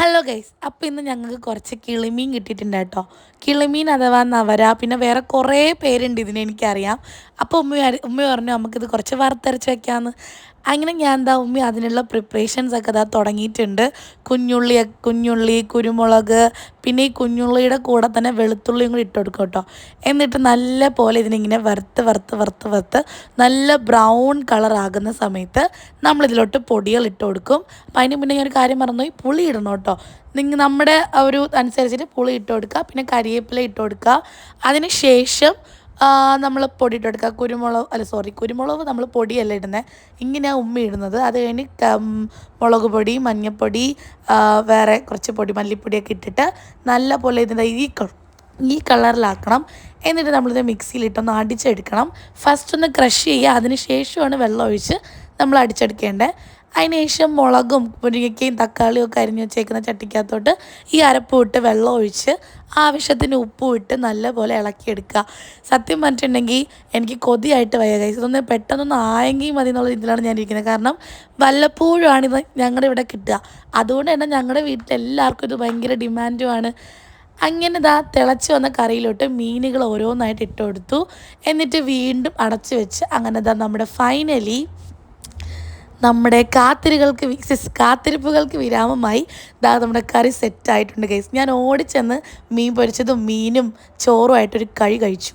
Hello guys, അപ്പോൾ ഇന്ന് ഞങ്ങൾക്ക് കുറച്ച് കിളിമീൻ കിട്ടിയിട്ടുണ്ട് കേട്ടോ. കിളിമീൻ അഥവാ നവര, പിന്നെ വേറെ കുറേ പേരുണ്ട് ഇതിന്, എനിക്കറിയാം. അപ്പോൾ ഉമ്മ പറഞ്ഞു നമുക്കിത് കുറച്ച് വറുത്തരച്ച് വെക്കാമെന്ന്. അങ്ങനെ ഞാൻ ഉമ്മ അതിനുള്ള പ്രിപ്പറേഷൻസൊക്കെ തുടങ്ങിയിട്ടുണ്ട്. കുഞ്ഞുള്ളി, കുരുമുളക്, പിന്നെ ഈ കുഞ്ഞുള്ളിയുടെ കൂടെ തന്നെ വെളുത്തുള്ളിയും കൂടി ഇട്ട് കൊടുക്കും കേട്ടോ. എന്നിട്ട് നല്ല പോലെ ഇതിനിങ്ങനെ വറുത്ത് നല്ല ബ്രൗൺ കളറാകുന്ന സമയത്ത് നമ്മളിതിലോട്ട് പൊടികൾ ഇട്ട് കൊടുക്കും. അപ്പം അതിന് മുന്നേ ഞാൻ ഒരു കാര്യം മറന്നുപോയി, പുളി ഇടണം കേട്ടോ. നമ്മുടെ ഒരു അനുസരിച്ചിട്ട് പുളി ഇട്ട് കൊടുക്കുക, പിന്നെ കരിവേപ്പില ഇട്ട് കൊടുക്കുക. അതിന് ശേഷം നമ്മൾ പൊടി ഇട്ട് കൊടുക്കുക. കുരുമുളക് നമ്മൾ പൊടിയല്ല ഇടുന്നത്, ഇങ്ങനെയാണ് ഉമ്മ ഇടുന്നത്. അത് കഴിഞ്ഞ് മുളക് പൊടി, മഞ്ഞൾപ്പൊടി, വേറെ കുറച്ച് പൊടി, മല്ലിപ്പൊടിയൊക്കെ ഇട്ടിട്ട് നല്ല പോലെ ഇതിൻ്റെ ഈ കളറിലാക്കണം. എന്നിട്ട് നമ്മളിത് മിക്സിയിലിട്ടൊന്ന് അടിച്ചെടുക്കണം. ഫസ്റ്റ് ഒന്ന് ക്രഷ് ചെയ്യുക, അതിന് ശേഷമാണ് വെള്ളം ഒഴിച്ച് നമ്മൾ അടിച്ചെടുക്കേണ്ടത്. അതിന് ശേഷം മുളകും മുരിങ്ങയ്ക്കയും തക്കാളിയും ഒക്കെ അരിഞ്ഞ് വെച്ചേക്കുന്ന ചട്ടിക്കകത്തോട്ട് ഈ അരപ്പും ഇട്ട് വെള്ളം ഒഴിച്ച് ആവശ്യത്തിന് ഉപ്പും ഇട്ട് നല്ലപോലെ ഇളക്കിയെടുക്കുക. സത്യം പറഞ്ഞിട്ടുണ്ടെങ്കിൽ എനിക്ക് കൊതിയായിട്ട് വയ്യ ഗൈസ്, ഇതൊന്ന് പെട്ടെന്നൊന്ന് ആയെങ്കിൽ മതി എന്നുള്ള രീതിയിലാണ് ഞാൻ ഇരിക്കുന്നത്. കാരണം വല്ലപ്പോഴുമാണ് ഇത് ഞങ്ങളുടെ ഇവിടെ കിട്ടുക. അതുകൊണ്ട് തന്നെ ഞങ്ങളുടെ വീട്ടിലെല്ലാവർക്കും ഇത് ഭയങ്കര ഡിമാൻഡുമാണ്. അങ്ങനെ തിളച്ച് വന്ന കറിയിലോട്ട് മീനുകൾ ഓരോന്നായിട്ട് ഇട്ട് കൊടുത്തു. എന്നിട്ട് വീണ്ടും അടച്ചു വെച്ച് അങ്ങനെ നമ്മുടെ ഫൈനലി നമ്മുടെ കാത്തിരിപ്പുകൾക്ക് വിരാമമായി നമ്മുടെ കറി സെറ്റായിട്ടുണ്ട് ഗൈസ്. ഞാൻ ഓടിച്ചെന്ന് മീൻ പൊരിച്ചതും മീനും ചോറുമായിട്ടൊരു കഴിച്ചു.